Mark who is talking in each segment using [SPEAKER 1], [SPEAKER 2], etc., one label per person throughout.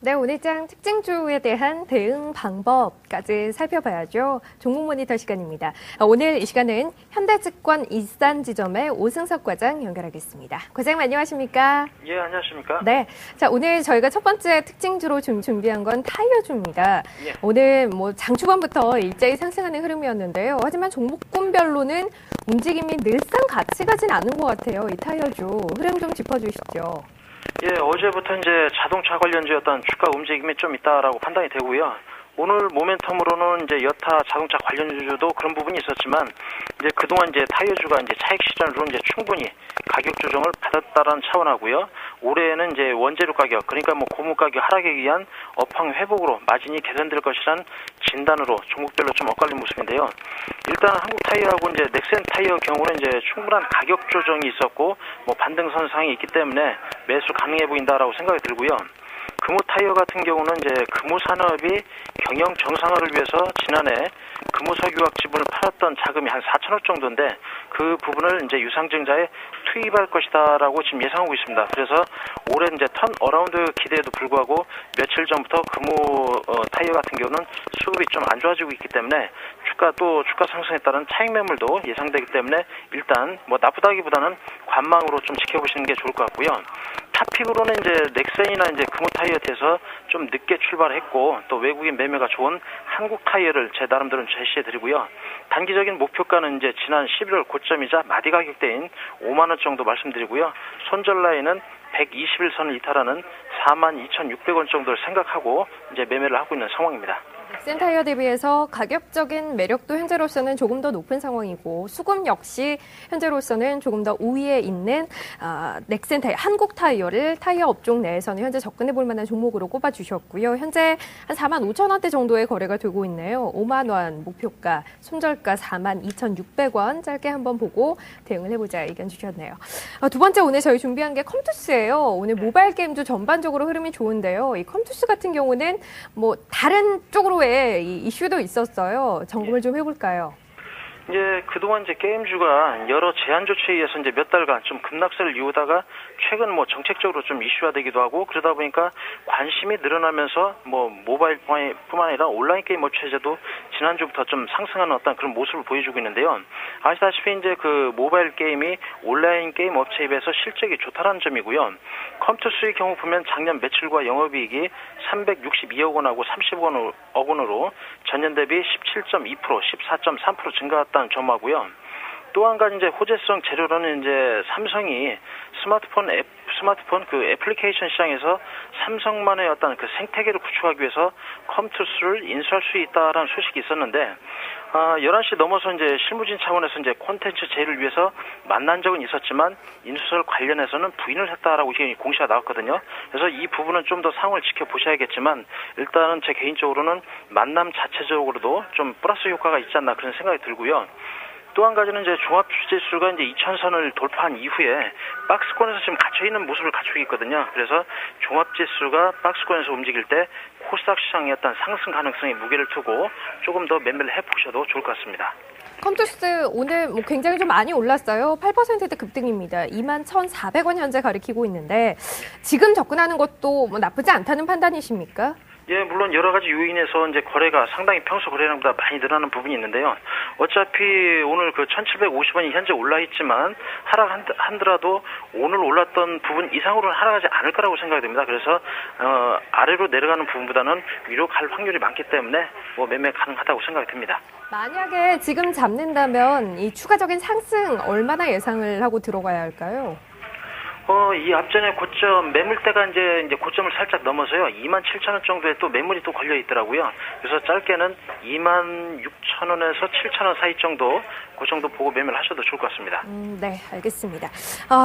[SPEAKER 1] 네, 오늘장 특징주에 대한 대응 방법까지 살펴봐야죠. 종목 모니터 시간입니다. 오늘 이 시간은 현대증권 일산지점의 오승석 과장 연결하겠습니다. 과장님 안녕하십니까?
[SPEAKER 2] 예, 안녕하십니까?
[SPEAKER 1] 네, 자 오늘 저희가 첫 번째 특징주로 준비한 건 타이어주입니다.
[SPEAKER 2] 예.
[SPEAKER 1] 오늘 장초반부터 일제히 상승하는 흐름이었는데요. 하지만 종목군별로는 움직임이 늘상 같이 가진 않은 것 같아요. 이 타이어주 흐름 좀 짚어주시죠.
[SPEAKER 2] 예, 어제부터 이제 자동차 관련주였던 주가 움직임이 좀 있다라고 판단이 되고요. 오늘 모멘텀으로는 이제 여타 자동차 관련주도 그런 부분이 있었지만 이제 그동안 이제 타이어주가 이제 차익 실현으로 이제 충분히 가격 조정을 받았다라는 차원하고요. 올해에는 이제 원재료 가격, 그러니까 고무 가격 하락에 의한 업황 회복으로 마진이 개선될 것이란 진단으로 종목별로 좀 엇갈린 모습인데요. 일단 한국 타이어하고 이제 넥센 타이어 경우는 이제 충분한 가격 조정이 있었고 반등 선상이 있기 때문에 매수 가능해 보인다라고 생각이 들고요. 금호 타이어 같은 경우는 이제 금호 산업이 경영 정상화를 위해서 지난해 금호 석유화학 지분을 팔았던 자금이 한 4천억 정도인데 그 부분을 이제 유상증자에 투입할 것이다라고 지금 예상하고 있습니다. 그래서 올해 이제 턴 어라운드 기대에도 불구하고 며칠 전부터 금호 타이어 같은 경우는 수급이 좀 안 좋아지고 있기 때문에 주가 상승에 따른 차익 매물도 예상되기 때문에 일단 나쁘다기보다는 관망으로 좀 지켜보시는 게 좋을 것 같고요. 탑픽으로는 이제 넥센이나 이제 금호 타이어에 대해서 좀 늦게 출발했고 또 외국인 매매가 좋은 한국 타이어를 제 나름대로는 제시해드리고요. 단기적인 목표가는 이제 지난 11월 고점이자 마디 가격대인 5만 원 정도 말씀드리고요. 손절 라인은 121선을 이탈하는 42,600원 정도를 생각하고 이제 매매를 하고 있는 상황입니다.
[SPEAKER 1] 넥센 타이어 대비해서 가격적인 매력도 현재로서는 조금 더 높은 상황이고 수급 역시 현재로서는 조금 더 우위에 있는 넥센 타이어, 한국 타이어를 타이어 업종 내에서는 현재 접근해 볼 만한 종목으로 꼽아주셨고요. 현재 한 45,000원대 정도의 거래가 되고 있네요. 5만 원 목표가, 손절가 42,600원 짧게 한번 보고 대응을 해보자 의견 주셨네요. 두 번째 오늘 저희 준비한 게 컴투스예요. 오늘 모바일 게임도 전반적으로 흐름이 좋은데요. 이 컴투스 같은 경우는 다른 쪽으로 이 이슈도 있었어요. 점검을 좀 해볼까요?
[SPEAKER 2] 이제 그동안 이제 게임주가 여러 제한 조치에 의해서 이제 몇 달간 좀 급락세를 이루다가 최근 정책적으로 좀 이슈화되기도 하고 그러다 보니까 관심이 늘어나면서 모바일뿐만 아니라 온라인 게임 업체제도 지난주부터 좀 상승하는 어떤 그런 모습을 보여주고 있는데요. 아시다시피 이제 그 모바일 게임이 온라인 게임 업체에 비해서 실적이 좋다라는 점이고요. 컴투스의 경우 보면 작년 매출과 영업이익이 362억 원하고 30억 원으로 전년 대비 17.2%, 14.3% 증가했다는 점하고요. 또 한 가지 이제 호재성 재료로는 이제 삼성이 스마트폰 그 애플리케이션 시장에서 삼성만의 어떤 그 생태계를 구축하기 위해서 컴투스를 인수할 수 있다라는 소식이 있었는데 11시 넘어서 이제 실무진 차원에서 이제 콘텐츠 제휴를 위해서 만난 적은 있었지만 인수설 관련해서는 부인을 했다라고 공시가 나왔거든요. 그래서 이 부분은 좀 더 상황을 지켜보셔야겠지만 일단은 제 개인적으로는 만남 자체적으로도 좀 플러스 효과가 있지 않나 그런 생각이 들고요. 또 한 가지는 이제 종합지수가 이제 2000선을 돌파한 이후에 박스권에서 지금 갇혀있는 모습을 갖추고 있거든요. 그래서 종합지수가 박스권에서 움직일 때 코스닥 시장의 어떤 상승 가능성에 무게를 두고 조금 더 매매를 해보셔도 좋을 것 같습니다.
[SPEAKER 1] 컴투스 오늘 굉장히 좀 많이 올랐어요. 8%대 급등입니다. 21,400원 현재 가리키고 있는데 지금 접근하는 것도 나쁘지 않다는 판단이십니까?
[SPEAKER 2] 예, 물론 여러 가지 요인에서 이제 거래가 상당히 평소 거래량보다 많이 늘어나는 부분이 있는데요. 어차피 오늘 그 1,750원이 현재 올라 있지만 하락한더라도 오늘 올랐던 부분 이상으로는 하락하지 않을 거라고 생각이 됩니다. 그래서 아래로 내려가는 부분보다는 위로 갈 확률이 많기 때문에 매매 가능하다고 생각이 듭니다.
[SPEAKER 1] 만약에 지금 잡는다면 이 추가적인 상승 얼마나 예상을 하고 들어가야 할까요?
[SPEAKER 2] 이 앞전에 고점, 매물대가 이제 고점을 살짝 넘어서요. 27,000원 정도에 또 매물이 또 걸려 있더라고요. 그래서 짧게는 26,000원에서 7,000원 사이 정도, 그 정도 보고 매매를 하셔도 좋을 것 같습니다.
[SPEAKER 1] 네, 알겠습니다.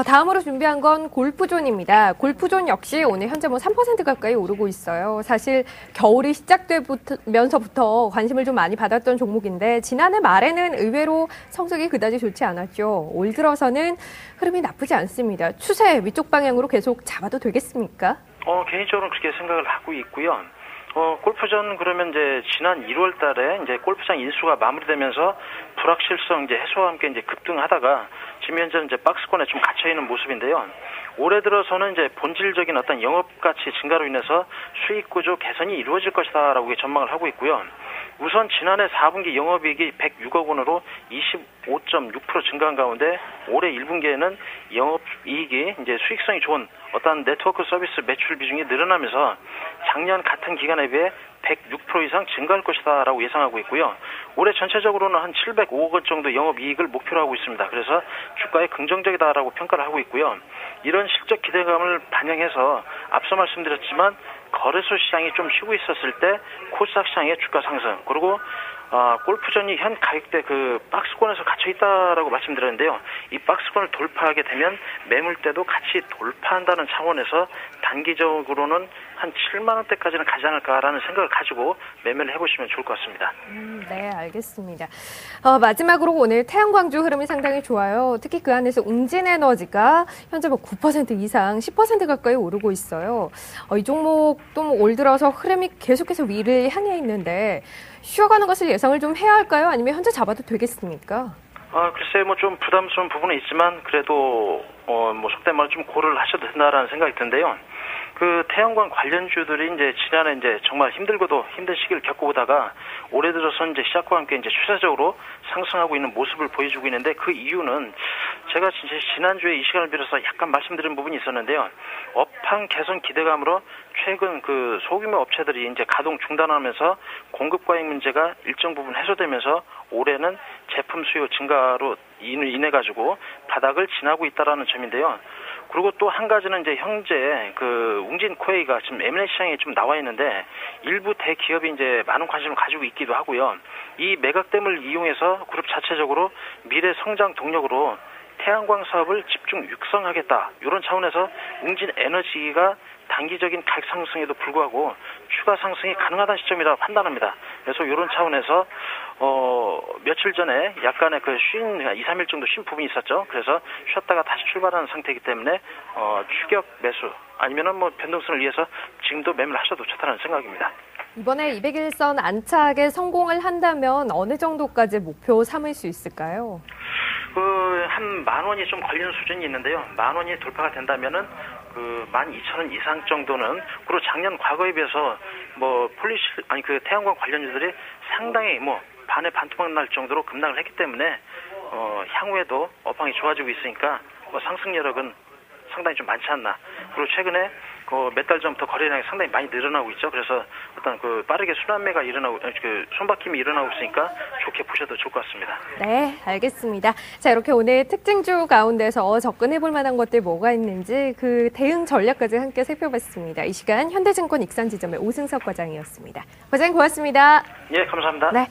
[SPEAKER 1] 다음으로 준비한 건 골프존입니다. 골프존 역시 오늘 현재 3% 가까이 오르고 있어요. 사실 겨울이 시작되면서부터 관심을 좀 많이 받았던 종목인데 지난해 말에는 의외로 성적이 그다지 좋지 않았죠. 올 들어서는 흐름이 나쁘지 않습니다. 추세 위쪽 방향으로 계속 잡아도 되겠습니까?
[SPEAKER 2] 개인적으로는 그렇게 생각을 하고 있고요. 골프전 그러면 이제 지난 1월 달에 이제 골프장 인수가 마무리되면서 불확실성 이제 해소와 함께 이제 급등하다가 지금 현재는 이제 박스권에 좀 갇혀 있는 모습인데요. 올해 들어서는 이제 본질적인 어떤 영업 가치 증가로 인해서 수익 구조 개선이 이루어질 것이다라고 전망을 하고 있고요. 우선 지난해 4분기 영업이익이 106억 원으로 25.6% 증가한 가운데 올해 1분기에는 영업이익이 이제 수익성이 좋은 어떤 네트워크 서비스 매출 비중이 늘어나면서 작년 같은 기간에 비해 106% 이상 증가할 것이다라고 예상하고 있고요. 올해 전체적으로는 한 705억 원 정도 영업이익을 목표로 하고 있습니다. 그래서 주가에 긍정적이다라고 평가를 하고 있고요. 이런 실적 기대감을 반영해서 앞서 말씀드렸지만 거래소 시장이 좀 쉬고 있었을 때 코스닥 시장의 주가 상승, 그리고 골프전이 현 가격대 그 박스권에서 갇혀 있다라고 말씀드렸는데요. 이 박스권을 돌파하게 되면 매물대도 같이 돌파한다는 차원에서 단기적으로는 한 7만 원대까지는 가지 않을까라는 생각을 가지고 매매를 해보시면 좋을 것 같습니다.
[SPEAKER 1] 네, 알겠습니다. 마지막으로 오늘 태양광주 흐름이 상당히 좋아요. 특히 그 안에서 웅진에너지가 현재 9% 이상, 10% 가까이 오르고 있어요. 이 종목도 올 들어서 흐름이 계속해서 위를 향해 있는데 쉬어가는 것을 예상을 좀 해야 할까요? 아니면 현재 잡아도 되겠습니까?
[SPEAKER 2] 글쎄 좀 부담스러운 부분은 있지만 그래도 속된 말로 좀 고려를 하셔도 된다라는 생각이 드는데요. 그 태양광 관련주들이 이제 지난해 이제 정말 힘들고도 힘든 시기를 겪어오다가 올해 들어서 이제 시작과 함께 이제 추세적으로 상승하고 있는 모습을 보여주고 있는데, 그 이유는 제가 진짜 지난주에 이 시간을 빌어서 약간 말씀드린 부분이 있었는데요. 업황 개선 기대감으로 최근 그 소규모 업체들이 이제 가동 중단하면서 공급 과잉 문제가 일정 부분 해소되면서 올해는 제품 수요 증가로 인해 가지고 바닥을 지나고 있다라는 점인데요. 그리고 또 한 가지는 이제 현재 그 웅진 코웨이가 지금 M&A 시장에 좀 나와 있는데 일부 대기업이 이제 많은 관심을 가지고 있기도 하고요. 이 매각됨을 이용해서 그룹 자체적으로 미래 성장 동력으로 태양광 사업을 집중 육성하겠다, 이런 차원에서 웅진 에너지가 단기적인 가격 상승에도 불구하고 추가 상승이 가능하다는 시점이라고 판단합니다. 그래서 이런 차원에서 며칠 전에 약간의 그 2, 3일 정도 쉰 부분이 있었죠. 그래서 쉬었다가 다시 출발하는 상태이기 때문에 추격 매수 아니면은 변동성을 위해서 지금도 매매를 하셔도 좋다는 생각입니다.
[SPEAKER 1] 이번에 200일선 안착에 성공을 한다면 어느 정도까지 목표 삼을 수 있을까요?
[SPEAKER 2] 한 10,000원이 좀 걸리는 수준이 있는데요. 10,000원이 돌파가 된다면은 12,000원 이상 정도는, 그리고 작년 과거에 비해서 그 태양광 관련주들이 상당히 반의 반토막 날 정도로 급락을 했기 때문에 향후에도 업황이 좋아지고 있으니까 상승 여력은 상당히 좀 많지 않나. 그리고 최근에 몇 달 전부터 거래량이 상당히 많이 늘어나고 있죠. 그래서 어떤 빠르게 순환매가 손바뀜이 일어나고 있으니까 좋게 보셔도 좋을 것 같습니다.
[SPEAKER 1] 네, 알겠습니다. 자, 이렇게 오늘 특징주 가운데서 접근해 볼 만한 것들 뭐가 있는지 그 대응 전략까지 함께 살펴봤습니다. 이 시간 현대증권 익산지점의 오승석 과장이었습니다. 과장님 고맙습니다.
[SPEAKER 2] 예, 감사합니다.
[SPEAKER 1] 네.